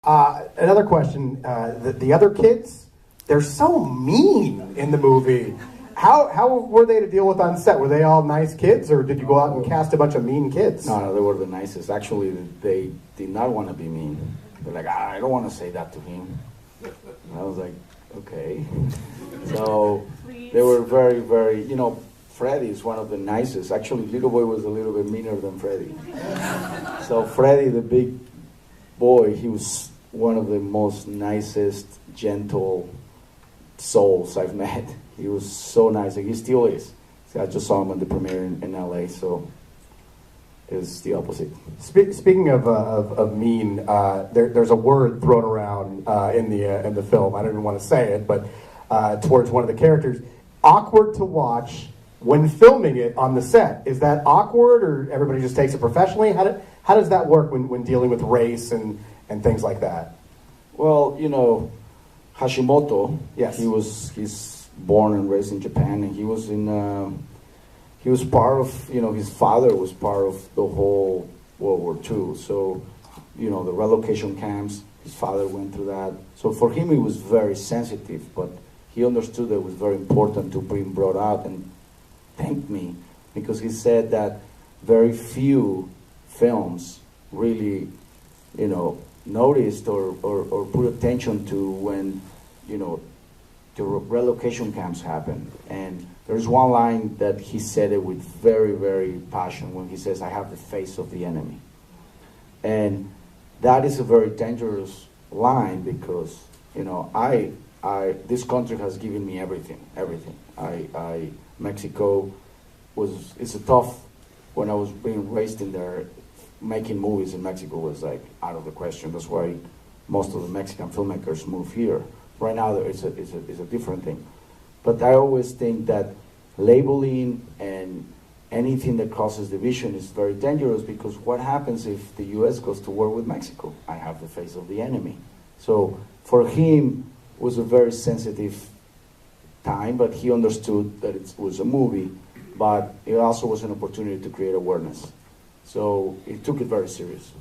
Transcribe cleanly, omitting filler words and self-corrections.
Another question, the other kids, they're so mean in the movie. How were they to deal with on set? Were they all nice kids, or did you go out and cast a bunch of mean kids? No, they were the nicest. Actually, they did not want to be mean. They're like, I don't want to say that to him. And I was like, okay. So they were very, very, Freddie is one of the nicest. Actually, Little Boy was a little bit meaner than Freddie. So Freddie, the big boy, he was one of the most nicest, gentle souls I've met. He was so nice, like he still is. See, I just saw him at the premiere in LA, so it's the opposite. Speaking of mean, there's a word thrown around in the film. I don't even want to say it, but towards one of the characters, awkward to watch when filming it on the set. Is that awkward, or everybody just takes it professionally? How does that work when dealing with race and things like that? Well, Hashimoto. Yes. He's born and raised in Japan, and he was part of, his father was part of the whole World War II. So, the relocation camps, his father went through that. So for him, it was very sensitive, but he understood that it was very important to be brought out, and thanked me, because he said that very few films really, noticed or put attention to when, the relocation camps happen. And there's one line that he said it with very, very passion when he says, I have the face of the enemy. And that is a very dangerous line, because, this country has given me everything. Mexico it's a tough, when I was being raised in there, making movies in Mexico was like out of the question. That's why most of the Mexican filmmakers move here. Right now, it's a different thing. But I always think that labeling and anything that causes division is very dangerous, because what happens if the U.S. goes to war with Mexico? I have the face of the enemy. So for him, it was a very sensitive time, but he understood that it was a movie, but it also was an opportunity to create awareness. So he took it very serious.